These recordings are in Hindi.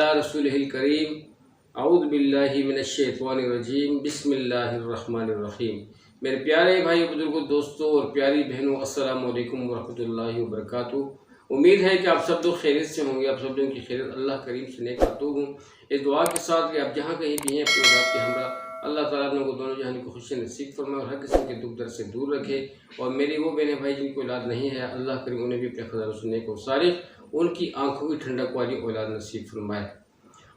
अला रसूलिहिल करीम औज़ु बिल्लाहि मिनश शैतानिर रजीम बिस्मिल्लाहिर रहमानिर रहीम। मेरे प्यारे भाई बुजुर्गों, दोस्तों और प्यारी बहनों, अस्सलामु अलैकुम वरहमतुल्लाहि वबरकातुहू। उम्मीद है कि आप सब लोग खैरियत से होंगे। आप सब लोगों की खैरियत अल्लाह करीम से नेक करता हूँ इस दुआ के साथ कि आप जहाँ कहीं भी हैं अपनी औलाद के हमरा अल्लाह ताला आप लोगों को दोनों जहान को खुशी नसीब फरमाए और हर किस्म के दुख दर्द से दूर रखे। और मेरी वो बहनें भाई जिनकी औलाद नहीं है, अल्लाह करीम उन्हें भी अपने खजानों से नेक और सारिफ उनकी आंखों की ठंडक वाली औलाद नसीब फरमाए।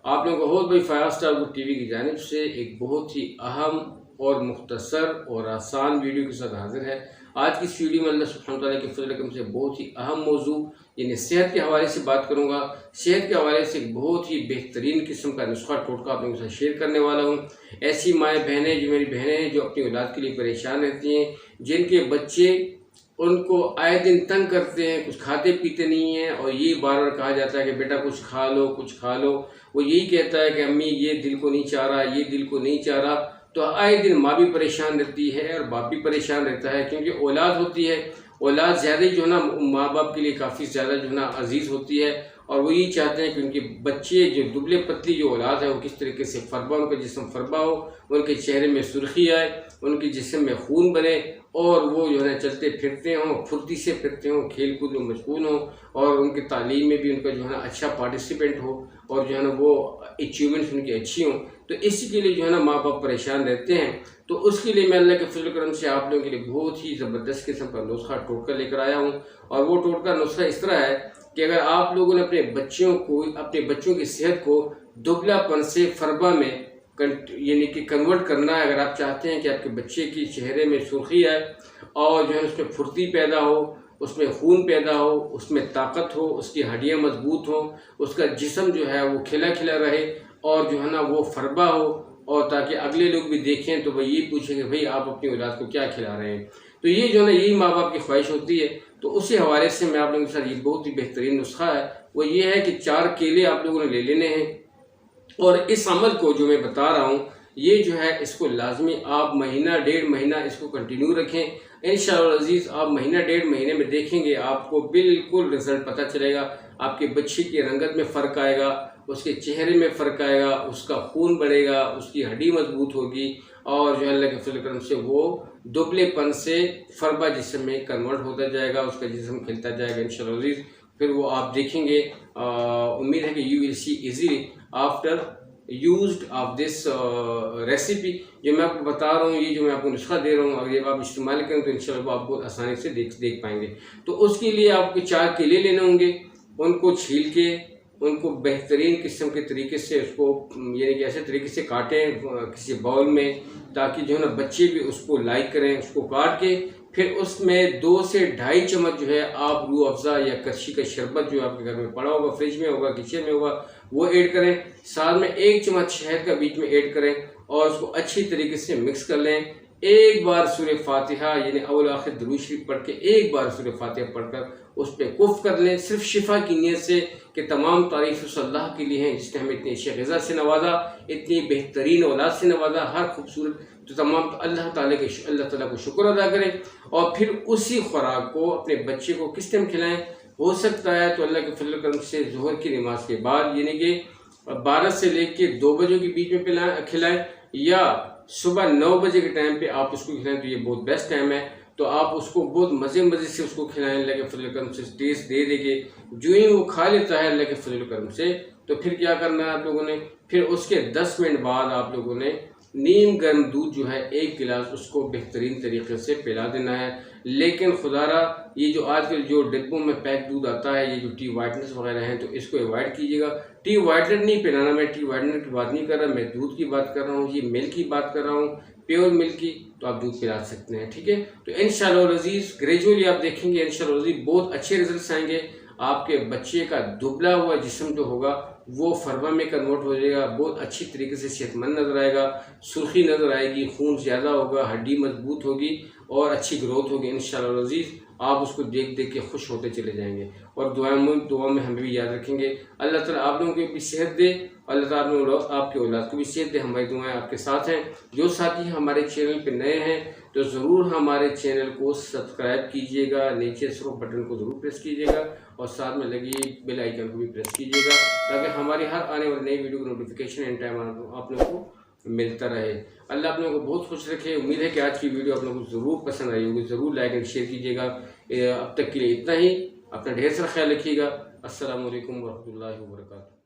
आप लोगों को बहुत बड़ी फायर स्टार ग्रुप टीवी की जानिब से एक बहुत ही अहम और मुख्तसर और आसान वीडियो के साथ हाजिर है। आज की इस वीडियो में अल्लाह सुब्हानहू तआला के फज़ल करम से बहुत ही अहम मौजू यानी सेहत के हवाले से बात करूँगा। सेहत के हवाले से एक बहुत ही बेहतरीन किस्म का नुस्खा टोटका आप लोगों के साथ शेयर करने वाला हूँ। ऐसी माएँ बहनें जो मेरी बहनें हैं जो अपनी औलाद के लिए परेशान रहती हैं, जिनके बच्चे उनको आए दिन तंग करते हैं, कुछ खाते पीते नहीं हैं और ये बार बार कहा जाता है कि बेटा कुछ खा लो कुछ खा लो। वो यही कहता है कि अम्मी ये दिल को नहीं चाह रहा, ये दिल को नहीं चाह रहा। तो आए दिन माँ भी परेशान रहती है और बाप भी परेशान रहता है, क्योंकि औलाद होती है, औलाद ज़्यादा ही जो है ना माँ बाप के लिए काफ़ी ज़्यादा जो है ना अजीज़ होती है। और वो यही चाहते हैं कि उनके बच्चे जो दुबले पतली जो औलाद है वो किस तरीके से फरबा, उनका जिस्म फरबा हो, उनके चेहरे में सुर्खी आए, उनके जिस्म में खून बने और वो जो है चलते फिरते हों, फुर्ती से फिरते हों, खेल कूद में मशगूल हों और उनकी तालीम में भी उनका जो है ना अच्छा पार्टिसिपेंट हो और जो है ना वो अचीवमेंट्स उनकी अच्छी हों। तो इसी के लिए जो है ना माँ बाप परेशान रहते हैं। तो उसके लिए मैं अल्लाह के फजल करम से आप लोगों के लिए बहुत ही ज़बरदस्त किस्म का नुस्खा टोटका लेकर आया हूँ। और वो टोटका नुस्खा इस तरह है कि अगर आप लोगों ने अपने बच्चों की सेहत को दुबलापन से फरबा में यानी कि कन्वर्ट करना है, अगर आप चाहते हैं कि आपके बच्चे की चेहरे में सुर्खी आए और जो है उसमें फुर्ती पैदा हो, उसमें खून पैदा हो, उसमें ताकत हो, उसकी हड्डियाँ मजबूत हो, उसका जिस्म जो है वो खिला खिला रहे और जो है ना वो फरबा हो, और ताकि अगले लोग भी देखें तो वही ये पूछेंगे भाई आप अपनी औलाद को क्या खिला रहे हैं। तो ये जो है ना यही माँ बाप की ख्वाहिश होती है। तो उसी हवाले से मैं आप लोगों के साथ ये बहुत ही बेहतरीन नुस्खा है, वो ये है कि 4 केले आप लोगों ने ले लेने हैं और इस अमल को जो मैं बता रहा हूँ ये जो है इसको लाजमी आप महीना 1.5 महीना इसको कंटिन्यू रखें। इंशाअल्लाह अजीज़ आप महीना 1.5 महीने में देखेंगे आपको बिल्कुल रिजल्ट पता चलेगा। आपके बच्चे की रंगत में फ़र्क आएगा, उसके चेहरे में फ़र्क आएगा, उसका खून बढ़ेगा, उसकी हड्डी मजबूत होगी और जो है अल्लाह के फजल करम से वो दुबलेपन से फरबा जिस्म में कन्वर्ट होता जाएगा, उसका जिस्म खिलता जाएगा इंशाअल्लाह अजीज़। फिर वो आप देखेंगे, उम्मीद है कि you will see easily after used of this recipe. जो मैं आपको बता रहा हूँ, ये जो मैं आपको नुस्खा दे रहा हूँ, अगर ये आप इस्तेमाल करें तो इंशाल्लाह आप बहुत आसानी से देख पाएंगे। तो उसके लिए आपको 4 केले लेने होंगे, उनको छील के उनको बेहतरीन किस्म के तरीके से उसको यानी कि ऐसे तरीके से काटें किसी बाउल में, ताकि जो है ना बच्चे भी उसको लाइक करें। उसको काट के फिर उसमें 2 से 2.5 चम्मच जो है आप रूह अफ़ज़ा या कच्ची का शरबत जो आपके घर में पड़ा होगा, फ्रिज में होगा, किचन में होगा, वो ऐड करें। साथ में 1 चम्मच शहद का बीच में ऐड करें और उसको अच्छी तरीके से मिक्स कर लें। एक बार सूरह फातिहा यानी अव्वल आखिर दुरूद शरीफ पढ़ के एक बार सूरह फातिहा पढ़कर उस पर कुफ कर लें, सिर्फ शिफा की नीयत से कि तमाम तारीफ़ उस अल्लाह के लिए हैं जिसने हमें इतनी शग़ज़ा से नवाजा, इतनी बेहतरीन औलाद से नवाजा, हर खूबसूरत। तो तमाम अल्लाह ताला को शुक्र अदा करें और फिर उसी खुराक को अपने बच्चे को किस टाइम खिलाएं। हो सकता है तो अल्लाह के फजल करम से ज़ोहर की नमाज के बाद यानी कि 12 से लेके 2 बजे के बीच में खिलाएं या सुबह 9 बजे के टाइम पे आप उसको खिलाएं, तो ये बहुत बेस्ट टाइम है। तो आप उसको बहुत मज़े से उसको खिलाएं अल्लाह के फजल करम से, टेस्ट दे के जो ही वो खा लेता है अल्लाह के फजल करम से, तो फिर क्या करना है आप लोगों ने, फिर उसके 10 मिनट बाद आप लोगों ने नीम गर्म दूध जो है 1 गिलास उसको बेहतरीन तरीके से पिला देना है। लेकिन खुदारा ये जो आजकल जो डिब्बों में पैक दूध आता है, ये जो टी वाइटनर्स वगैरह हैं, तो इसको अवॉइड कीजिएगा। टी वाइटनर नहीं पिलाना, मैं टी वाइटनर की बात नहीं कर रहा, मैं दूध की बात कर रहा हूँ, ये मिल्क की बात कर रहा हूँ, प्योर मिल्क की। तो आप दूध पिला सकते हैं, ठीक है। तो इंशाअल्लाह अज़ीज़ ग्रेजुअली आप देखेंगे इंशाअल्लाह अज़ीज़ बहुत अच्छे रिजल्ट आएंगे। आपके बच्चे का दुबला हुआ जिस्म जो होगा वो फरबा में कन्वर्ट हो जाएगा, बहुत अच्छी तरीके से सेहतमंद नज़र आएगा, सुर्खी नज़र आएगी, खून ज़्यादा होगा, हड्डी मजबूत होगी और अच्छी ग्रोथ होगी इंशाअल्लाह अज़ीज़। आप उसको देख के खुश होते चले जाएंगे और दुआ में हमें भी याद रखेंगे। अल्लाह ताला आप लोगों को भी सेहत दे, अल्लाह ताला आपके औलाद को भी सेहत दे। हमारी दुआएं आपके साथ हैं। जो साथी हमारे चैनल पे नए हैं तो ज़रूर हमारे चैनल को सब्सक्राइब कीजिएगा, नीचे सब्सक्राइब बटन को ज़रूर प्रेस कीजिएगा और साथ में लगी बेल आइकन को भी प्रेस कीजिएगा ताकि हमारी हर आने वाली नई वीडियो की नोटिफिकेशन एंड टाइम आप लोगों को मिलता रहे। अल्लाह आप लोगों को बहुत खुश रखे। उम्मीद है कि आज की वीडियो आप लोगों को ज़रूर पसंद आई होगी। ज़रूर लाइक एंड शेयर कीजिएगा। अब तक के लिए इतना ही। अपना ढेर सारा ख्याल रखिएगा। अस्सलामु अलैकुम वरहमतुल्लाहि वबरकातुहू।